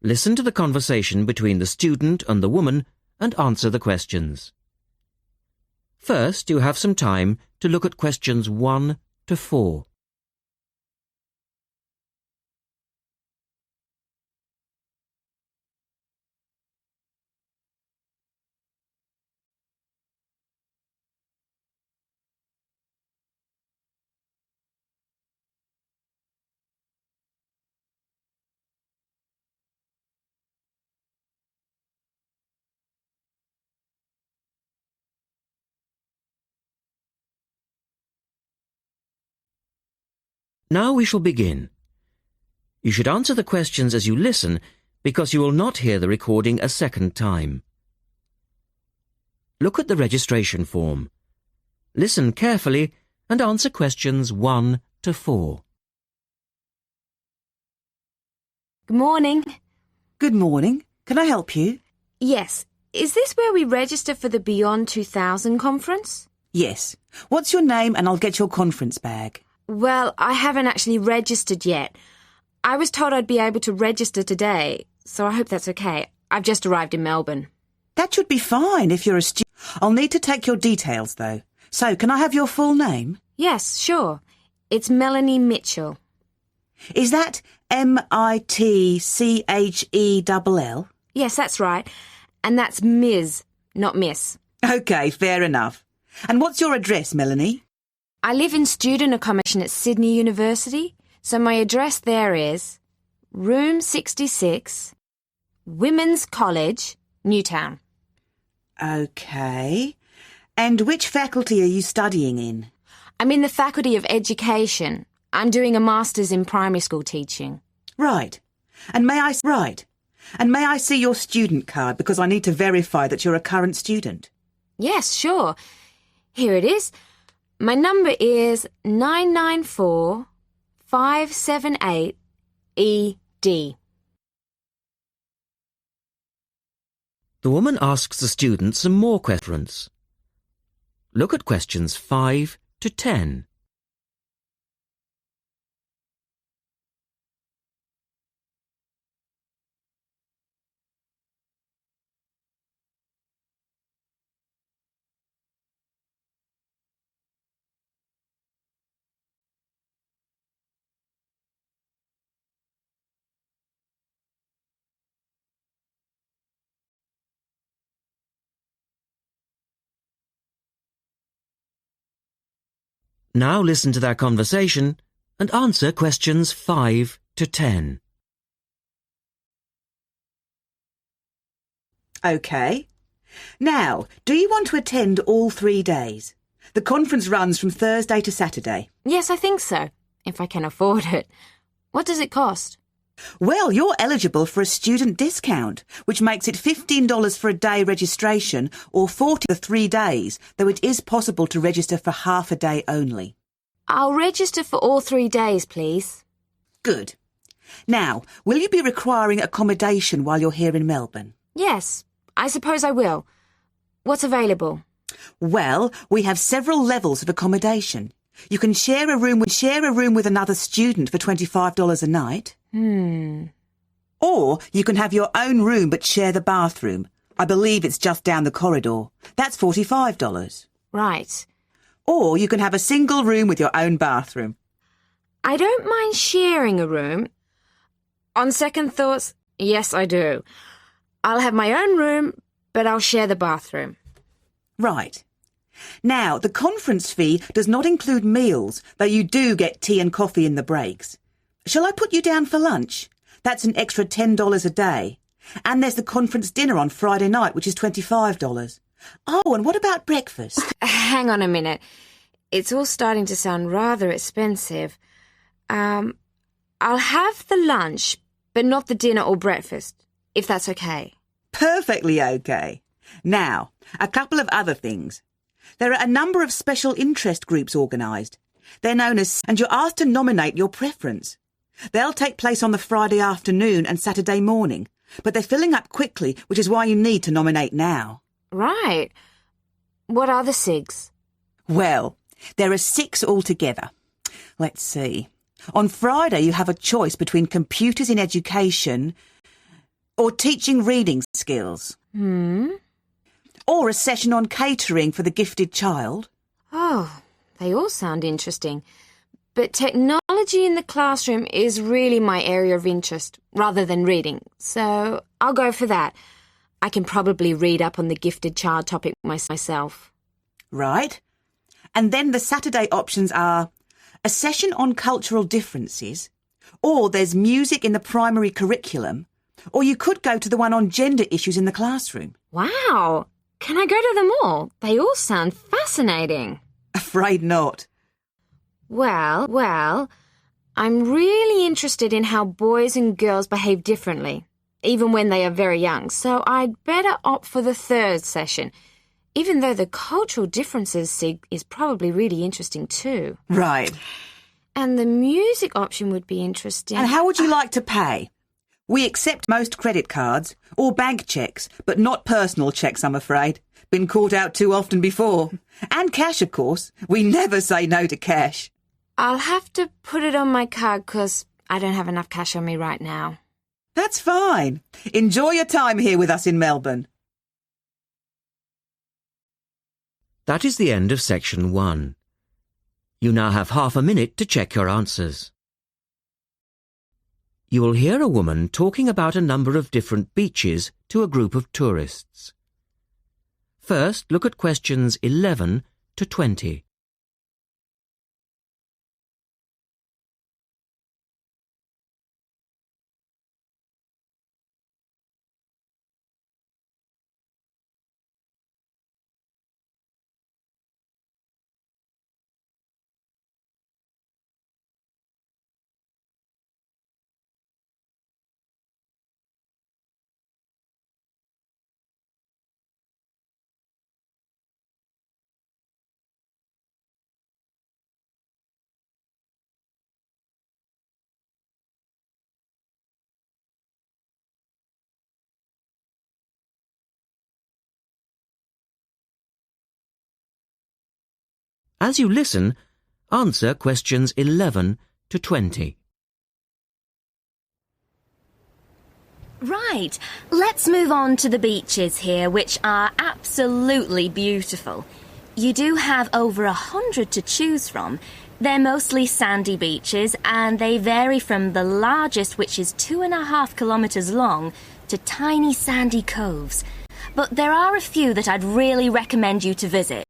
Listen to the conversation between the student and the woman and answer the questions. First, you have some time to look at questions 1 to 4. Now we shall begin. You should answer the questions as you listen because you will not hear the recording a second time. Look at the registration form. Listen carefully and answer questions 1 to 4. Good morning. Good morning. Can I help you? Yes. Is this where we register for the Beyond 2000 conference? Yes. What's your name and I'll get your conference bag. Well, I haven't actually registered yet. I was told I'd be able to register today, so I hope that's okay. I've just arrived in Melbourne. That should be fine if you're a student. I'll need to take your details, though. So, can I have your full name? Yes, sure. It's Melanie Mitchell. Is that Mitchell? Yes, that's right. And that's Ms., not Miss. OK, fair enough. And what's your address, Melanie? I live in student accommodation at Sydney University, so my address there is Room 66, Women's College, Newtown. OK. And which faculty are you studying in? I'm in the Faculty of Education. I'm doing a Master's in Primary School Teaching. Right. And may I see your student card because I need to verify that you're a current student? Yes, sure. Here it is. My number is 994578ED. The woman asks the student some more questions. Look at questions 5 to 10. Now listen to their conversation and answer questions 5 to 10. OK. Now, do you want to attend all 3 days? The conference runs from Thursday to Saturday. Yes, I think so, if I can afford it. What does it cost? Well, you're eligible for a student discount, which makes it $15 for a day registration or $40 for 3 days, though it is possible to register for half a day only. I'll register for all 3 days, please. Good. Now, will you be requiring accommodation while you're here in Melbourne? Yes, I suppose I will. What's available? Well, we have several levels of accommodation. You can share a room with another student for $25 a night. Or you can have your own room but share the bathroom. I believe it's just down the corridor. That's $45. Right. Or you can have a single room with your own bathroom. I don't mind sharing a room. On second thoughts, yes, I do. I'll have my own room, but I'll share the bathroom. Right. Now, the conference fee does not include meals, though you do get tea and coffee in the breaks. Shall I put you down for lunch? That's an extra $10 a day. And there's the conference dinner on Friday night, which is $25. Oh, and what about breakfast? Hang on a minute. It's all starting to sound rather expensive. I'll have the lunch, but not the dinner or breakfast, if that's okay. Perfectly okay. Now, a couple of other things. There are a number of special interest groups organised. They're known as, and you're asked to nominate your preference. They'll take place on the Friday afternoon and Saturday morning, but they're filling up quickly, which is why you need to nominate now. Right. What are the SIGs? Well, there are 6 altogether. Let's see. On Friday, you have a choice between computers in education, or teaching reading skills. Or a session on catering for the gifted child. Oh, they all sound interesting. But technology in the classroom is really my area of interest, rather than reading. So I'll go for that. I can probably read up on the gifted child topic myself. Right. And then the Saturday options are a session on cultural differences, or there's music in the primary curriculum, or you could go to the one on gender issues in the classroom. Wow! Can I go to them all? They all sound fascinating. Afraid not. Well, I'm really interested in how boys and girls behave differently, even when they are very young, so I'd better opt for the third session, even though the cultural differences sig is probably really interesting too. Right. And the music option would be interesting. And how would you like to pay? We accept most credit cards or bank cheques, but not personal cheques, I'm afraid. Been caught out too often before. And cash, of course. We never say no to cash. I'll have to put it on my card because I don't have enough cash on me right now. That's fine. Enjoy your time here with us in Melbourne. That is the end of section 1. You now have half a minute to check your answers. You will hear a woman talking about a number of different beaches to a group of tourists. First, look at questions 11 to 20. As you listen, answer questions 11 to 20. Right, let's move on to the beaches here, which are absolutely beautiful. You do have over 100 to choose from. They're mostly sandy beaches, and they vary from the largest, which is 2.5 kilometres long, to tiny sandy coves. But there are a few that I'd really recommend you to visit.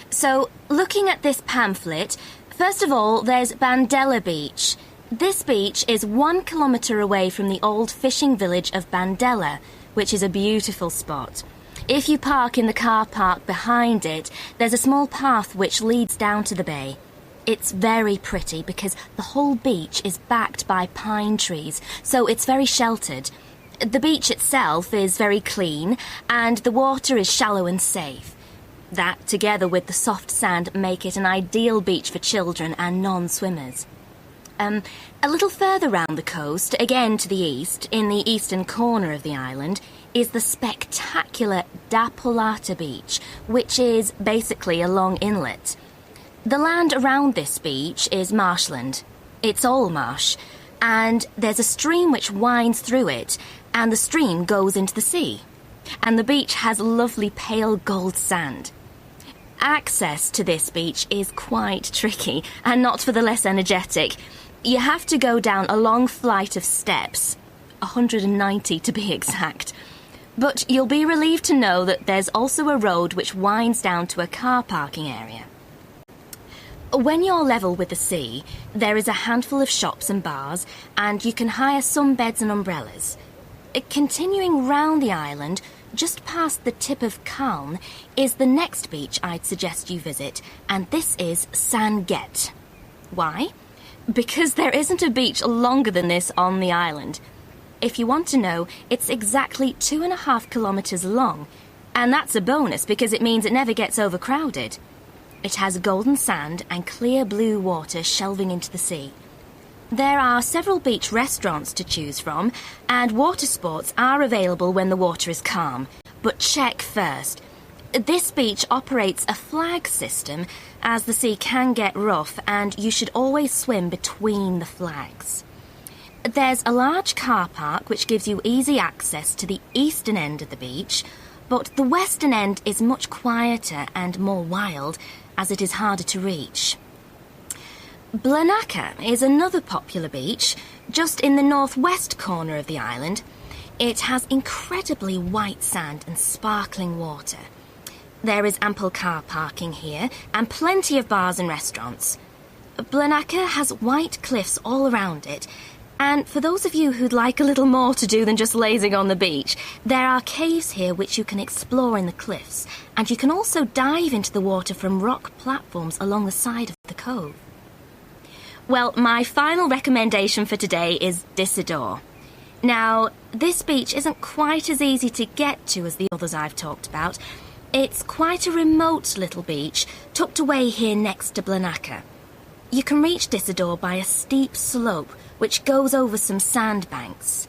So, looking at this pamphlet, first of all, there's Bandella Beach. This beach is 1 kilometre away from the old fishing village of Bandella, which is a beautiful spot. If you park in the car park behind it, there's a small path which leads down to the bay. It's very pretty because the whole beach is backed by pine trees, so it's very sheltered. The beach itself is very clean, and the water is shallow and safe. That, together with the soft sand, make it an ideal beach for children and non-swimmers. A little further round the coast, again to the east, in the eastern corner of the island, is the spectacular Da Polata Beach, which is basically a long inlet. The land around this beach is marshland. It's all marsh, and there's a stream which winds through it, and the stream goes into the sea. And the beach has lovely pale gold sand. Access to this beach is quite tricky, and not for the less energetic. You have to go down a long flight of steps, 190 to be exact. But you'll be relieved to know that there's also a road which winds down to a car parking area. When you're level with the sea, there is a handful of shops and bars, and you can hire some beds and umbrellas. Continuing round the island, just past the tip of Calne, is the next beach I'd suggest you visit, and this is San Get. Why? Because there isn't a beach longer than this on the island. If you want to know, it's exactly 2.5 kilometres long, and that's a bonus because it means it never gets overcrowded. It has golden sand and clear blue water shelving into the sea. There are several beach restaurants to choose from, and water sports are available when the water is calm. But check first. This beach operates a flag system, as the sea can get rough, and you should always swim between the flags. there's a large car park which gives you easy access to the eastern end of the beach, but the western end is much quieter and more wild, as it is harder to reach. Blanaka is another popular beach, just in the northwest corner of the island. It has incredibly white sand and sparkling water. There is ample car parking here and plenty of bars and restaurants. Blanaka has white cliffs all around it, and for those of you who'd like a little more to do than just lazing on the beach, there are caves here which you can explore in the cliffs, and you can also dive into the water from rock platforms along the side of the cove. Well, my final recommendation for today is Disador. Now, this beach isn't quite as easy to get to as the others I've talked about. It's quite a remote little beach, tucked away here next to Blanaka. You can reach Disador by a steep slope which goes over some sandbanks.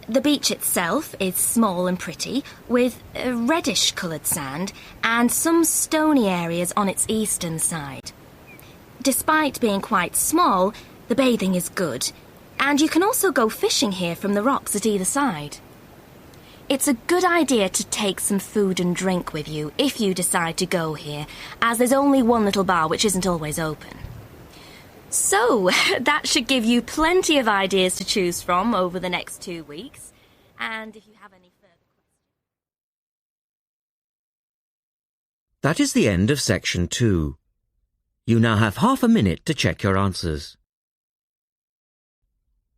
The beach itself is small and pretty, with reddish-coloured sand and some stony areas on its eastern side. Despite being quite small, the bathing is good, and you can also go fishing here from the rocks at either side. It's a good idea to take some food and drink with you if you decide to go here, as there's only one little bar which isn't always open. So, that should give you plenty of ideas to choose from over the next 2 weeks. And if you have any further questions... That is the end of section 2. You now have half a minute to check your answers.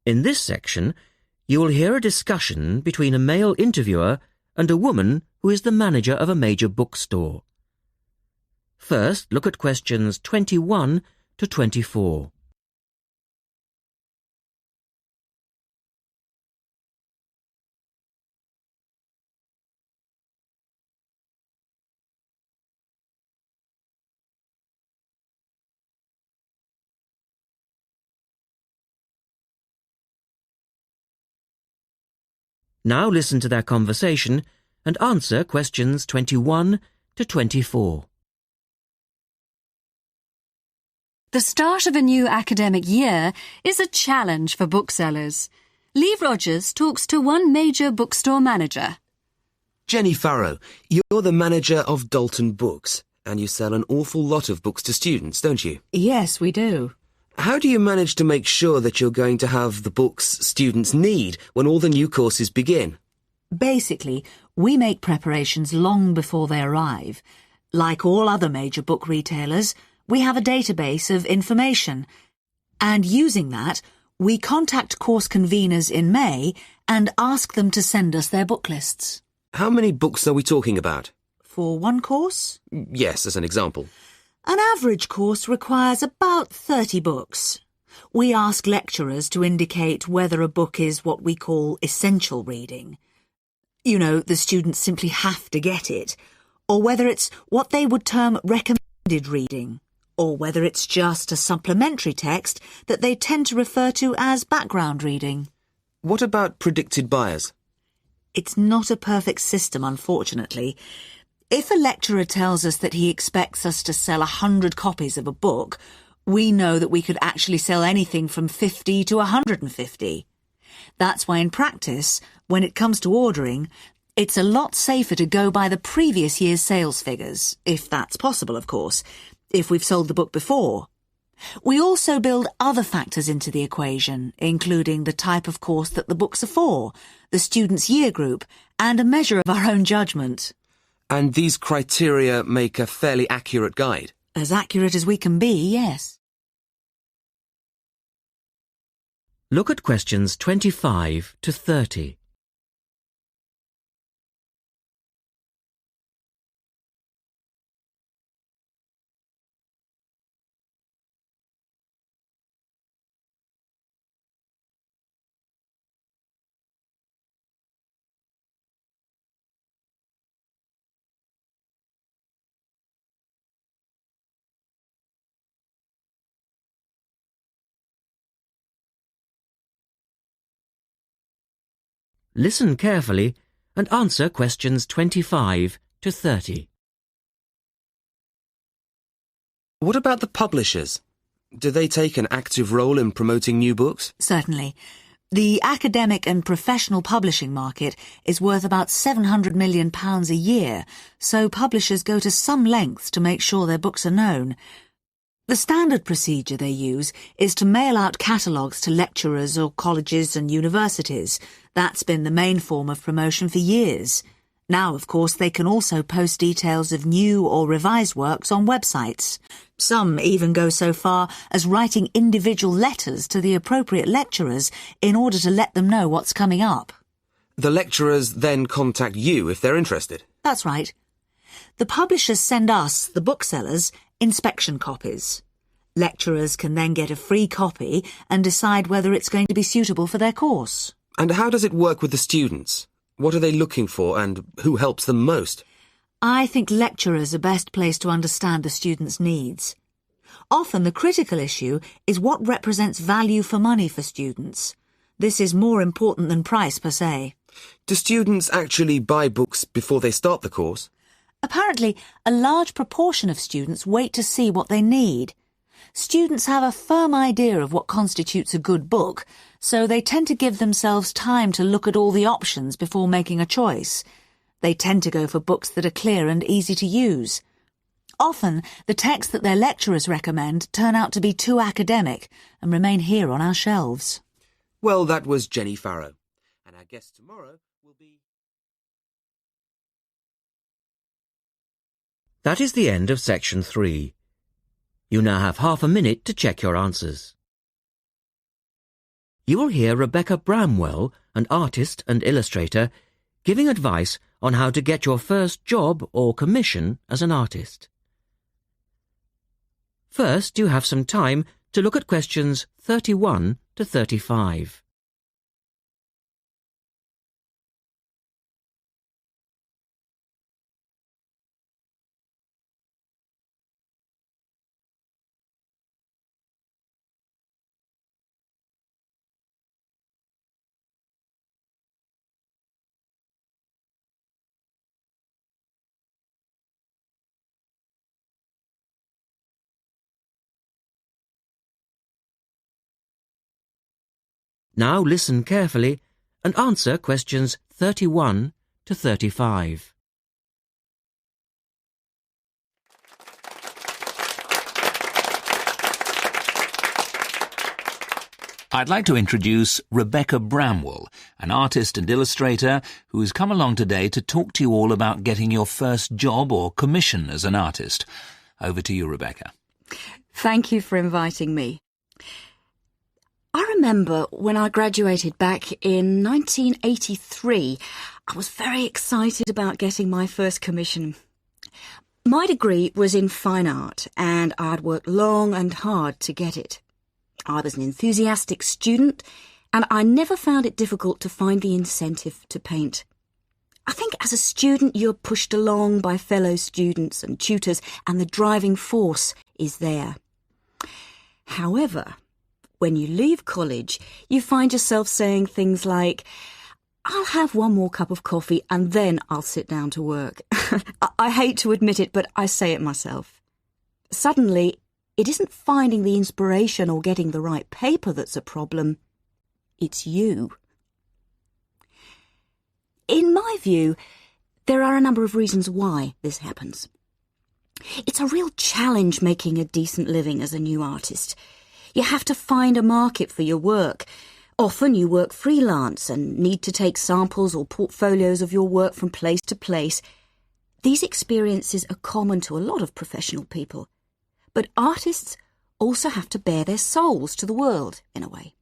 In this section, you will hear a discussion between a male interviewer and a woman who is the manager of a major bookstore. First, look at questions 21 to 24. Now listen to their conversation and answer questions 21 to 24. The start of a new academic year is a challenge for booksellers. Lee Rogers talks to one major bookstore manager. Jenny Farrow, you're the manager of Dalton Books, and you sell an awful lot of books to students, don't you? Yes, we do. How do you manage to make sure that you're going to have the books students need when all the new courses begin? Basically, we make preparations long before they arrive. Like all other major book retailers, we have a database of information. And using that, we contact course conveners in May and ask them to send us their book lists. How many books are we talking about? For one course? Yes, as an example. An average course requires about 30 books. We ask lecturers to indicate whether a book is what we call essential reading. You know, the students simply have to get it, or whether it's what they would term recommended reading, or whether it's just a supplementary text that they tend to refer to as background reading. What about predicted buyers? It's not a perfect system, unfortunately. If a lecturer tells us that he expects us to sell 100 copies of a book, we know that we could actually sell anything from 50 to 150. That's why in practice, when it comes to ordering, it's a lot safer to go by the previous year's sales figures, if that's possible, of course, if we've sold the book before. We also build other factors into the equation, including the type of course that the books are for, the student's year group, and a measure of our own judgment. And these criteria make a fairly accurate guide? As accurate as we can be, yes. Look at questions 25 to 30. Listen carefully and answer questions 25 to 30. What about the publishers? Do they take an active role in promoting new books? Certainly. The academic and professional publishing market is worth about £700 million a year, so publishers go to some lengths to make sure their books are known. The standard procedure they use is to mail out catalogues to lecturers or colleges and universities. That's been the main form of promotion for years. Now, of course, they can also post details of new or revised works on websites. Some even go so far as writing individual letters to the appropriate lecturers in order to let them know what's coming up. The lecturers then contact you if they're interested? That's right. The publishers send us, the booksellers, inspection copies. Lecturers can then get a free copy and decide whether it's going to be suitable for their course. And how does it work with the students? What are they looking for and who helps them most? I think lecturers are best placed to understand the students' needs. Often the critical issue is what represents value for money for students. This is more important than price per se. Do students actually buy books before they start the course? Apparently, a large proportion of students wait to see what they need. Students have a firm idea of what constitutes a good book, so they tend to give themselves time to look at all the options before making a choice. They tend to go for books that are clear and easy to use. Often, the texts that their lecturers recommend turn out to be too academic and remain here on our shelves. Well, that was Jenny Farrow. And our guest tomorrow will be... That is the end of section 3. You now have half a minute to check your answers. You will hear Rebecca Bramwell, an artist and illustrator, giving advice on how to get your first job or commission as an artist. First, you have some time to look at questions 31 to 35. Now listen carefully and answer questions 31 to 35. I'd like to introduce Rebecca Bramwell, an artist and illustrator who has come along today to talk to you all about getting your first job or commission as an artist. Over to you, Rebecca. Thank you for inviting me. I remember when I graduated back in 1983, I was very excited about getting my first commission. My degree was in fine art, and I'd worked long and hard to get it. I was an enthusiastic student, and I never found it difficult to find the incentive to paint. I think as a student you're pushed along by fellow students and tutors, and the driving force is there. However, when you leave college, you find yourself saying things like, I'll have one more cup of coffee and then I'll sit down to work. I hate to admit it, but I say it myself. Suddenly, it isn't finding the inspiration or getting the right paper that's a problem. It's you. In my view, there are a number of reasons why this happens. It's a real challenge making a decent living as a new artist. You have to find a market for your work. Often you work freelance and need to take samples or portfolios of your work from place to place. These experiences are common to a lot of professional people. But artists also have to bare their souls to the world, in a way.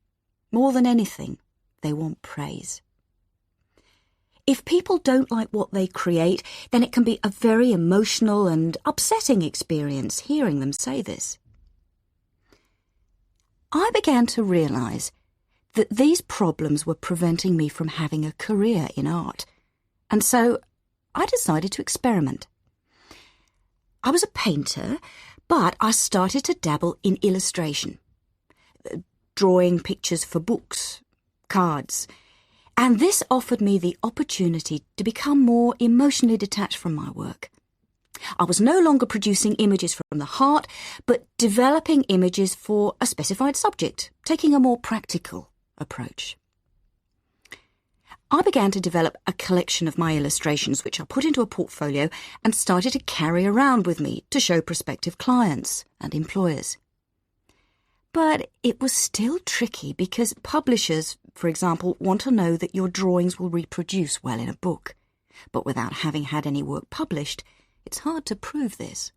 More than anything, they want praise. If people don't like what they create, then it can be a very emotional and upsetting experience hearing them say this. I began to realise that these problems were preventing me from having a career in art, and so I decided to experiment. I was a painter, but I started to dabble in illustration, drawing pictures for books, cards, and this offered me the opportunity to become more emotionally detached from my work. I was no longer producing images from the heart, but developing images for a specified subject, taking a more practical approach. I began to develop a collection of my illustrations, which I put into a portfolio and started to carry around with me to show prospective clients and employers. But it was still tricky because publishers, for example, want to know that your drawings will reproduce well in a book. But without having had any work published, it's hard to prove this.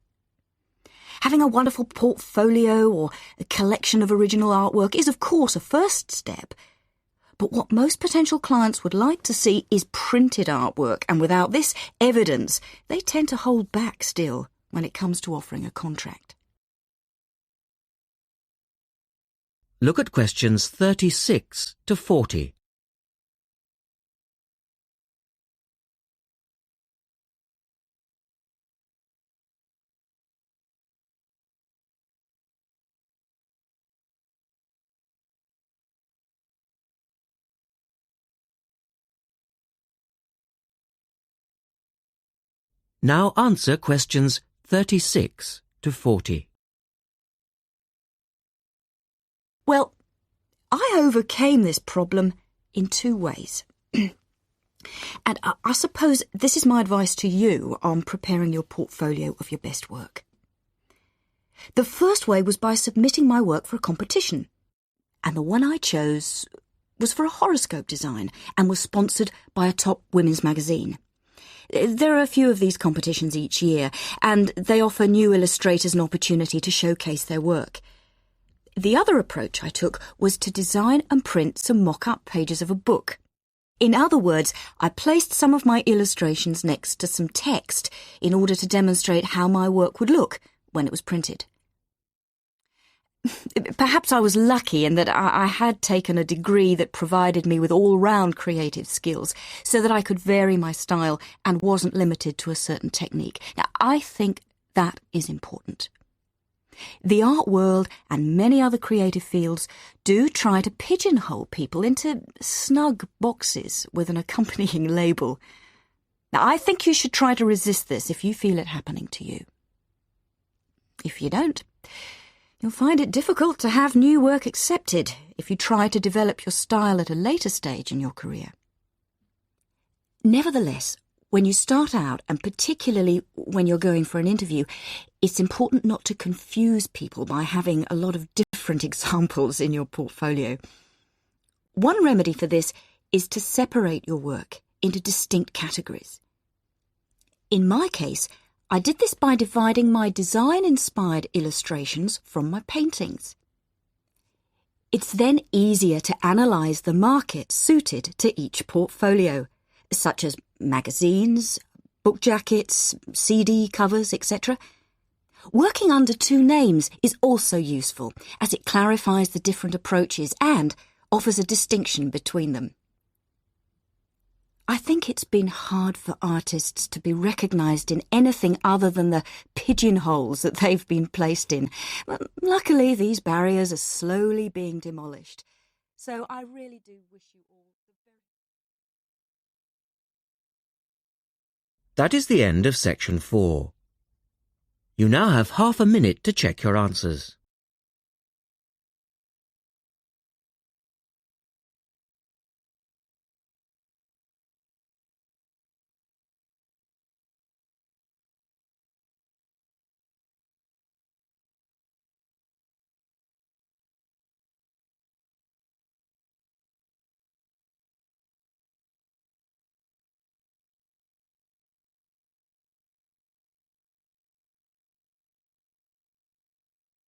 Having a wonderful portfolio or a collection of original artwork is, of course, a first step. But what most potential clients would like to see is printed artwork, and without this evidence, they tend to hold back still when it comes to offering a contract. Look at questions 36 to 40. Now answer questions 36 to 40. Well, I overcame this problem in two ways. And I suppose this is my advice to you on preparing your portfolio of your best work. The first way was by submitting my work for a competition. And the one I chose was for a horoscope design and was sponsored by a top women's magazine. There are a few of these competitions each year, and they offer new illustrators an opportunity to showcase their work. The other approach I took was to design and print some mock-up pages of a book. In other words, I placed some of my illustrations next to some text in order to demonstrate how my work would look when it was printed. Perhaps I was lucky in that I had taken a degree that provided me with all-round creative skills so that I could vary my style and wasn't limited to a certain technique. Now, I think that is important. The art world and many other creative fields do try to pigeonhole people into snug boxes with an accompanying label. Now, I think you should try to resist this if you feel it happening to you. If you don't, you'll find it difficult to have new work accepted if you try to develop your style at a later stage in your career. Nevertheless, when you start out, and particularly when you're going for an interview, it's important not to confuse people by having a lot of different examples in your portfolio. One remedy for this is to separate your work into distinct categories. In my case, I did this by dividing my design-inspired illustrations from my paintings. It's then easier to analyse the market suited to each portfolio, such as magazines, book jackets, CD covers, etc. Working under two names is also useful, as it clarifies the different approaches and offers a distinction between them. I think it's been hard for artists to be recognised in anything other than the pigeonholes that they've been placed in. But luckily, these barriers are slowly being demolished. So I really do wish you all the very... That is the end of section 4. You now have half a minute to check your answers.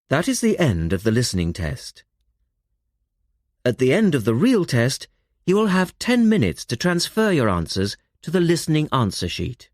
That is the end of the listening test. At the end of the real test, you will have 10 minutes to transfer your answers to the listening answer sheet.